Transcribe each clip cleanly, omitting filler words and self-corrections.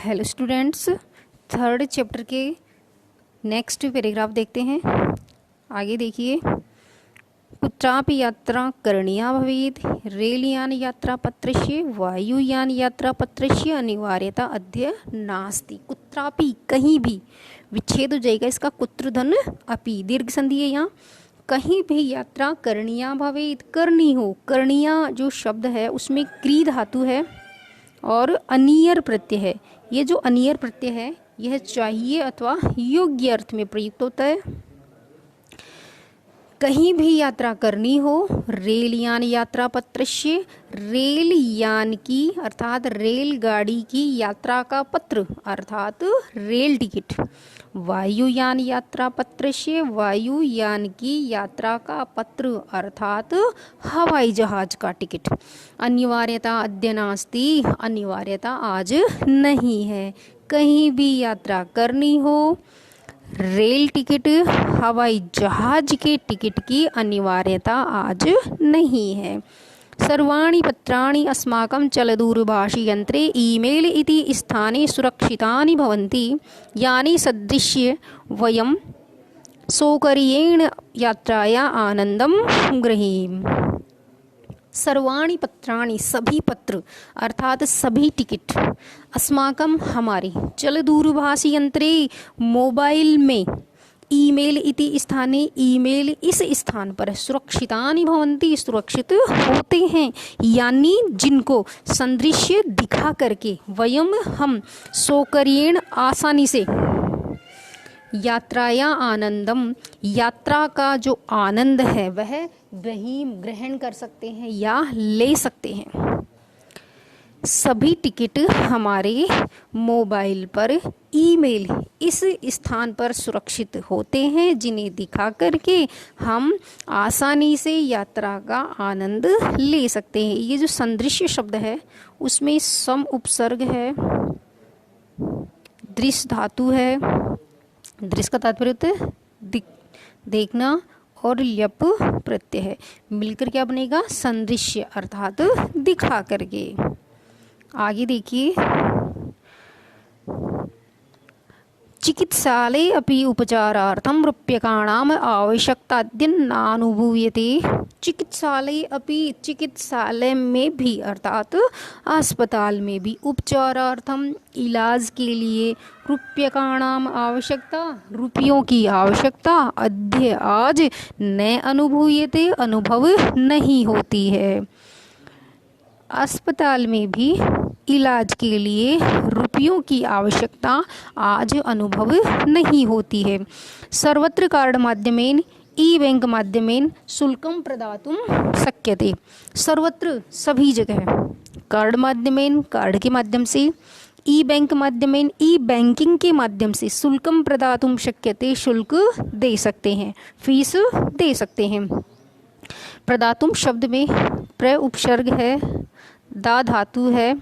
Hello students, third chapter के next paragraph देखते हैं। आगे देखिए। कुत्रापि यात्रा करणीया भवेत्, रेलयान यात्रा पत्रस्य वायुयान यात्रा पत्रस्य अनिवार्यता अद्य नास्ति। कुत्रापि कहीं भी, विच्छेद हो जाएगा इसका, कुत्र धन अपि, दीर्घ संधि है यहाँ। कहीं भी यात्रा करणीया भवेत्, करनी हो। करणीया जो शब्द है उसमें क्री धातु है और अनियर प्रत्यय है। ये जो अनियर प्रत्यय है यह चाहिए अथवा योग्य अर्थ में प्रयुक्त होता है। कहीं भी यात्रा करनी हो, रेलयान यात्रा पत्रस्य, रेल यान की अर्थात रेलगाड़ी की यात्रा का पत्र अर्थात रेल टिकट। वायुयान यात्रा पत्रस्य, वायुयान की यात्रा का पत्र अर्थात हवाई जहाज का टिकट। अनिवार्यता अद्य नास्ति, अनिवार्यता आज नहीं है। कहीं भी यात्रा करनी हो, रेल टिकट, हवाई जहाज के टिकट की अनिवार्यता आज नहीं है। सर्वाणि पत्राणि अस्माकं चलदूरभाषी यंत्रे ईमेल इति स्थाने सुरक्षितानि भवन्ति, यानि सदृश्य वयं सौकर्येण यात्राया आनंदं गृहीम। सर्वाणि पत्राणि सभी पत्र अर्थात सभी टिकट, अस्माकम हमारे, चल दूरभाषी यंत्रे मोबाइल में, ईमेल इति स्थाने ईमेल इस स्थान पर, सुरक्षितानि भवन्ति सुरक्षित होते हैं, यानी जिनको संदृश्य दिखा करके, वयम हम, सौकर्येण आसानी से, यात्राया आनंदम यात्रा का जो आनंद है वह ग्रहण कर सकते हैं या ले सकते हैं। सभी टिकट हमारे मोबाइल पर, ईमेल इस स्थान पर सुरक्षित होते हैं, जिन्हें दिखा करके हम आसानी से यात्रा का आनंद ले सकते हैं। ये जो संदृश्य शब्द है उसमें सम उपसर्ग है, दृश्य धातु है, दृश्य का तात्पर्य होता है देखना, और ल्यप प्रत्यय है, मिलकर क्या बनेगा, संदृश्य अर्थात दिखा करके। आगे देखिए। चिकित्सालये अपि उपचारार्थं रूप्यकाणाम् आवश्यकता नानुभूयते। चिकित्सालय अपि, चिकित्सालय में भी अर्थात अस्पताल में भी, उपचारार्थम इलाज के लिए, रूप्यकाणाम आवश्यकता रुपयों की आवश्यकता, अद्य आज, न अनुभूयते अनुभव नहीं होती है। अस्पताल में भी इलाज के लिए रुपयों की आवश्यकता आज अनुभव नहीं होती है। सर्वत्र कार्ड माध्यमेन, ई बैंक माध्यमेन शुल्कम प्रदातुं शक्यते। सर्वत्र सभी जगह, कार्ड माध्यमेन कार्ड के माध्यम से, ई बैंक माध्यमेन ई बैंकिंग के माध्यम से, शुल्कम प्रदातुं शक्यते शुल्क दे सकते हैं, फीस दे सकते हैं। प्रदातुम शब्द में प्र उपसर्ग है, दा धातु है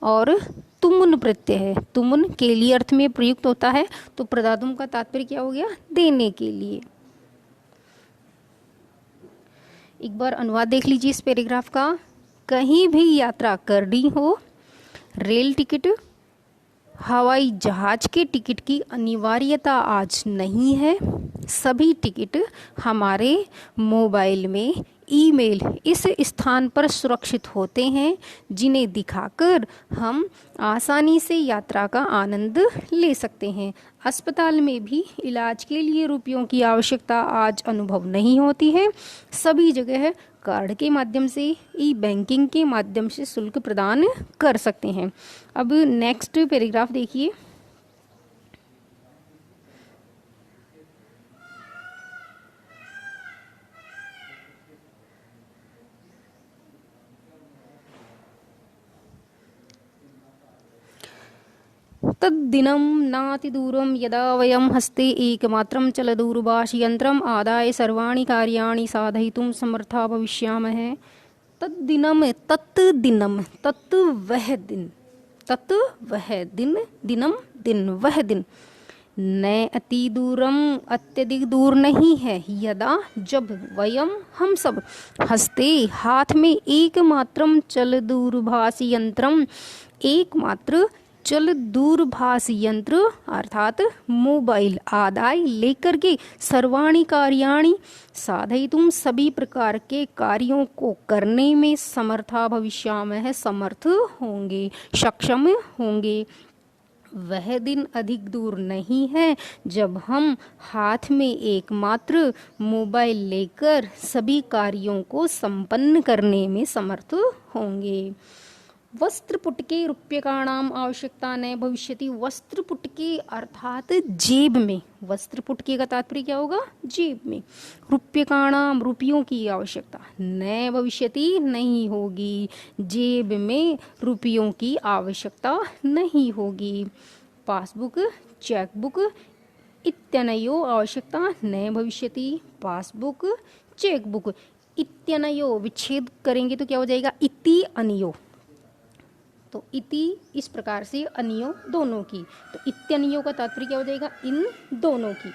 और तुमुन प्रत्यय है। तुमुन के लिए अर्थ में प्रयुक्त होता है, तो प्रदातुम का तात्पर्य क्या हो गया, देने के लिए। एक बार अनुवाद देख लीजिए इस पैराग्राफ का। कहीं भी यात्रा करनी हो, रेल टिकट, हवाई जहाज के टिकट की अनिवार्यता आज नहीं है। सभी टिकट हमारे मोबाइल में, ईमेल इस स्थान पर सुरक्षित होते हैं, जिन्हें दिखाकर हम आसानी से यात्रा का आनंद ले सकते हैं। अस्पताल में भी इलाज के लिए रुपयों की आवश्यकता आज अनुभव नहीं होती है। सभी जगह कार्ड के माध्यम से, ई बैंकिंग के माध्यम से शुल्क प्रदान कर सकते हैं। अब नेक्स्ट पैराग्राफ देखिए। तद्दिनं नातिदूरं यदा वयं हस्ते एकमात्रं चलदूरभाषयन्त्रम् आदाय सर्वाणि कार्याणि साधयितुं समर्था भविष्यामः। तद्दिनं, तत् दिनं, तत् वह दिन, तत् वह दिन, दिनम दिन, वह दिन, न अति दूरम अत्यधिक दूर नहीं है, यदा जब, वयम हम सब, हस्ते हाथ में, एकमात्रम चल दूरभाषी यंत्रम एकमात्र जल दूरभाष यंत्र अर्थात मोबाइल आदि लेकर के सर्वाणि कार्याणि साधयितुं सभी प्रकार के कार्यों को करने में समर्था भविष्यामः समर्थ होंगे, सक्षम होंगे। वह दिन अधिक दूर नहीं है जब हम हाथ में एकमात्र मोबाइल लेकर सभी कार्यों को संपन्न करने में समर्थ होंगे। वस्त्रपुटके रूप्यकाणाम आवश्यकता न भविष्यति। वस्त्रपुटके अर्थात जेब में, वस्त्रपुटके का तात्पर्य क्या होगा, जेब में। रूप्यकाणाम रुपयों की आवश्यकता न भविष्यति नहीं होगी, जेब में रुपयों की आवश्यकता नहीं होगी। पासबुक चेकबुक इत्यनयो आवश्यकता न भविष्यति। पासबुक चेकबुक इत्यनयो विच्छेद करेंगे तो क्या हो जाएगा, इति अनयो। तो इति इस प्रकार से अनियो दोनों की, तो इत्यनियो का तात्पर्य क्या हो जाएगा, इन दोनों की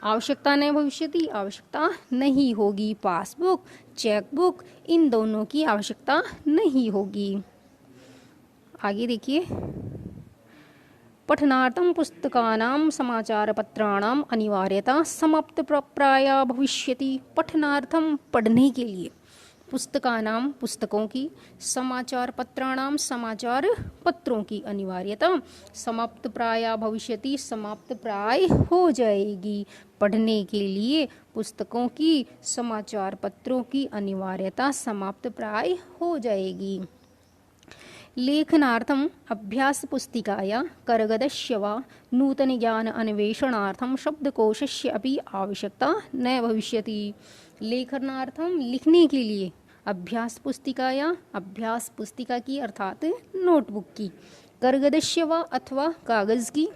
आवश्यकता न भविष्यति, आवश्यकता नहीं होगी। पासबुक चेकबुक इन दोनों की आवश्यकता नहीं होगी। आगे देखिए, पठनार्थं पुस्तकानां समाचारपत्राणाम अनिवार्यता समाप्त प्राय भविष्यति। पठनार्थम पढ़ने के लिए, पुस्तकानाम पुस्तकों की, समाचार पत्राणाम समाचार पत्रों की अनिवार्यता समाप्त प्राय भविष्यति समाप्त प्राय हो जाएगी। पढ़ने के लिए पुस्तकों की, समाचार पत्रों की अनिवार्यता समाप्त प्राय हो जाएगी। लेखनार्थम अभ्यास पुस्तिकाया करगदस्य वा नूतन ज्ञान अन्वेषणार्थम शब्दकोशस्य अपि आवश्यकता न भविष्यति। लेखनार्थम लिखने के लिए अभ्यास पुस्तिकाया, अभ्यास पुस्तिका की अर्थात नोटबुक की, करगदस्य वा अथवा कागज की,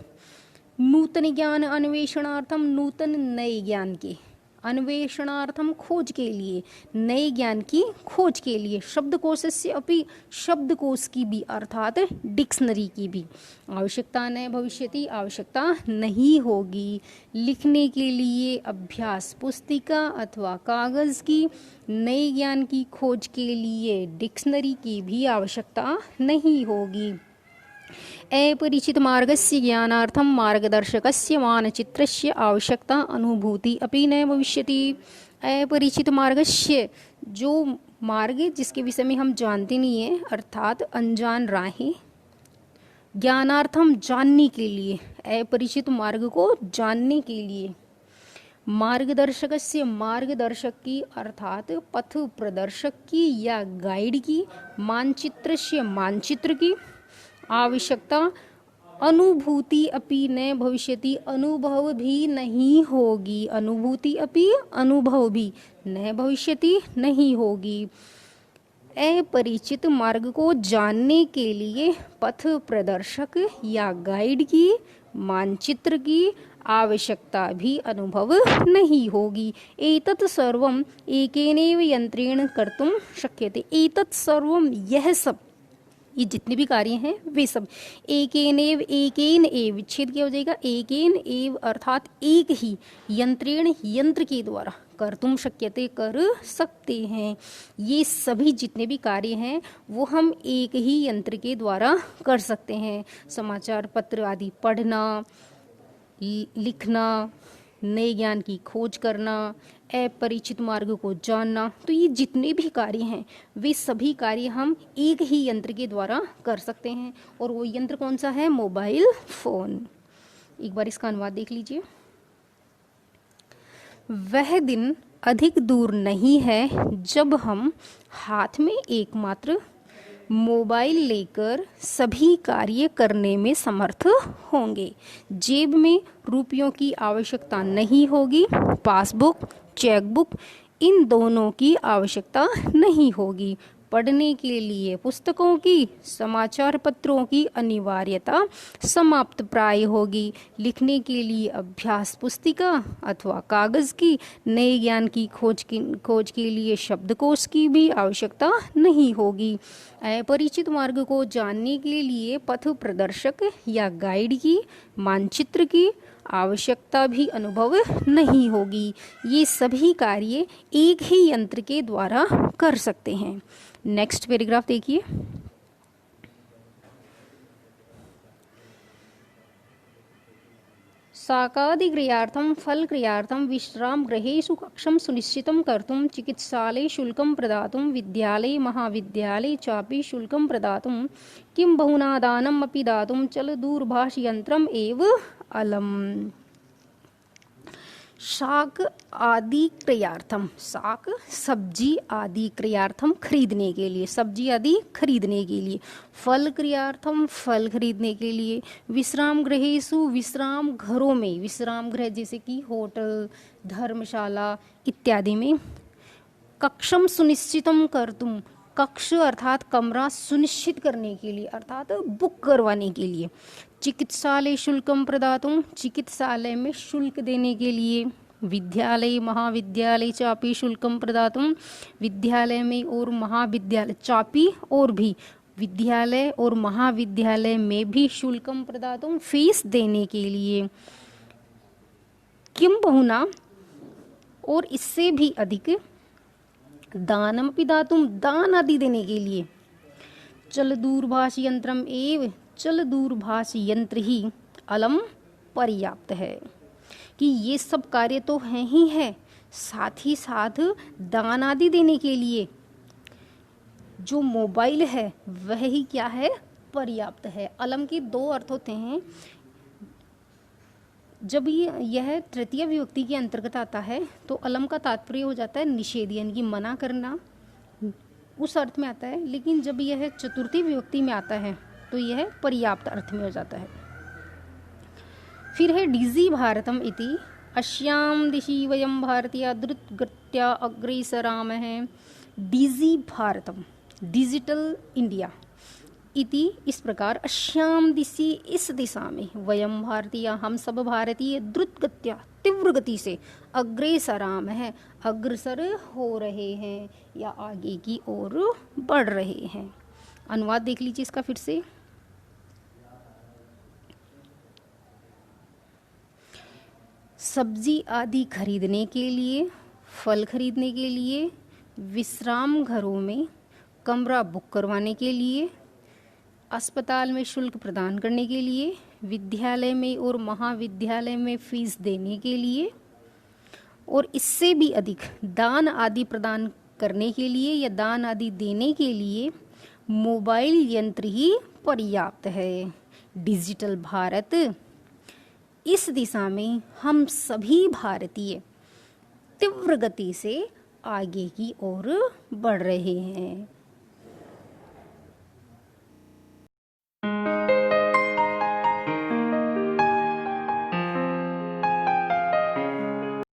नूतन ज्ञान अन्वेषणार्थम नूतन नए ज्ञान के, अन्वेषणार्थम खोज के लिए, नए ज्ञान की खोज के लिए, शब्दकोशस्य अपि शब्दकोश की भी अर्थात डिक्शनरी की भी आवश्यकता न भविष्यति, आवश्यकता नहीं होगी। लिखने के लिए अभ्यास पुस्तिका अथवा कागज की, नए ज्ञान की खोज के लिए डिक्शनरी की भी आवश्यकता नहीं होगी। अपरिचित मार्गस्य ज्ञानार्थम मार्गदर्शकस्य मानचित्रस्य आवश्यकता अनुभूति अपि न भविष्यति। अपरिचित मार्गस्य, जो मार्ग जिसके विषय में हम जानते नहीं है अर्थात अनजान राहें, ज्ञानार्थम जानने के लिए, अपरिचित मार्ग को जानने के लिए, मार्गदर्शकस्य मार्गदर्शक की अर्थात पथ प्रदर्शक की या गाइड की, मानचित्रस्य मानचित्र की आवश्यकता अनुभूति अपि न भविष्यति, अनुभव भी नहीं होगी, अनुभूति अपि अनुभव भी न भविष्यति नहीं होगी। अपरिचित मार्ग को जानने के लिए पथ प्रदर्शक या गाइड की, मानचित्र की आवश्यकता भी अनुभव नहीं होगी। एतत् सर्वम एकेनैव यंत्रेण कर्तुं शक्यते। एतत् सर्वम यह सब, ये जितने भी कार्य हैं वे सब एकेन एव विच्छेद क्या हो जाएगा, एकेन एव अर्थात एक ही, यंत्रेण यंत्र के द्वारा, कर्तुम शक्यते कर सकते हैं। ये सभी जितने भी कार्य हैं वो हम एक ही यंत्र के द्वारा कर सकते हैं। समाचार पत्र आदि पढ़ना, लिखना, नए ज्ञान की खोज करना, अपरिचित मार्ग को जानना, तो ये जितने भी कार्य हैं वे सभी कार्य हम एक ही यंत्र के द्वारा कर सकते हैं। और वो यंत्र कौन सा है, मोबाइल फोन। एक बार इसका अनुवाद देख लीजिए। वह दिन अधिक दूर नहीं है जब हम हाथ में एकमात्र मोबाइल लेकर सभी कार्य करने में समर्थ होंगे। जेब में रुपयों की आवश्यकता नहीं होगी। पासबुक चेकबुक इन दोनों की आवश्यकता नहीं होगी। पढ़ने के लिए पुस्तकों की, समाचार पत्रों की अनिवार्यता समाप्त प्राय होगी। लिखने के लिए अभ्यास पुस्तिका अथवा कागज की, नए ज्ञान की खोज के लिए शब्दकोश की भी आवश्यकता नहीं होगी। अपरिचित मार्ग को जानने के लिए पथ प्रदर्शक या गाइड की, मानचित्र की आवश्यकता भी अनुभव नहीं होगी। ये सभी कार्य एक ही यंत्र के द्वारा कर सकते हैं। नेक्स्ट पैराग्राफ देखिए। साकादिक्रियार्थं फलक्रियार्थं विश्रामगृहेषु कक्षं सुनिश्चितं कर्तुं चिकित्सालये शुल्कं प्रदातुं विद्यालये महाविद्यालये चापि शुल्कं प्रदातुं किं बहुना दानम् अपि दातुं चलदूरभाषयन्त्रम् एव अलम्। शाक आदि क्रयार्थम, शाक सब्जी आदि क्रयार्थम खरीदने के लिए, सब्जी आदि खरीदने के लिए, फल क्रियार्थम फल खरीदने के लिए, विश्राम गृहेषु विश्राम घरों में, विश्राम गृह जैसे कि होटल धर्मशाला इत्यादि में, कक्षम सुनिश्चितम कर्तुम, कक्ष अर्थात कमरा सुनिश्चित करने के लिए अर्थात बुक करवाने के लिए, चिकित्सालय शुल्कम प्रदातुम, चिकित्सालय में शुल्क देने के लिए, विद्यालय महाविद्यालय चापी शुल्कम प्रदातुम, विद्यालय में और महाविद्यालय चापी और भी विद्यालय और महाविद्यालय में भी शुल्कम प्रदातुम फीस देने के लिए, किम बहुना और इससे भी अधिक, दानम पिदातुम दान आदि देने के लिए, चल दूरभाष यंत्रम एव, चल दूरभाष यंत्र ही अलम पर्याप्त है, कि ये सब कार्य तो हैं ही है, साथ ही साथ दान आदि देने के लिए जो मोबाइल है वह ही क्या है, पर्याप्त है। अलम के दो अर्थ होते हैं, जब यह तृतीय विभक्ति के अंतर्गत आता है तो अलम का तात्पर्य हो जाता है निषेध, यानी कि मना करना, उस अर्थ में आता है। लेकिन जब यह चतुर्थी विभक्ति में आता है तो यह पर्याप्त अर्थ में हो जाता है। फिर है डीजी भारतम इति, अस्याम दिशि वयम भारतीय द्रुतगत्या अग्रेसरामः। डीजी भारतम, डिजिटल इंडिया, इति इस प्रकार, अस्याम दिशि इस दिशा में, वयम भारतीय हम सब भारतीय, द्रुतगत्या तीव्र गति से, अग्रेसरामः अग्रसर हो रहे हैं या आगे की ओर बढ़ रहे हैं। अनुवाद देख लीजिए इसका फिर से। सब्जी आदि खरीदने के लिए, फल खरीदने के लिए, विश्राम घरों में कमरा बुक करवाने के लिए, अस्पताल में शुल्क प्रदान करने के लिए, विद्यालय में और महाविद्यालय में फीस देने के लिए, और इससे भी अधिक दान आदि प्रदान करने के लिए या दान आदि देने के लिए मोबाइल यंत्र ही पर्याप्त है। डिजिटल भारत, इस दिशा में हम सभी भारतीय तीव्र गति से आगे की ओर बढ़ रहे हैं।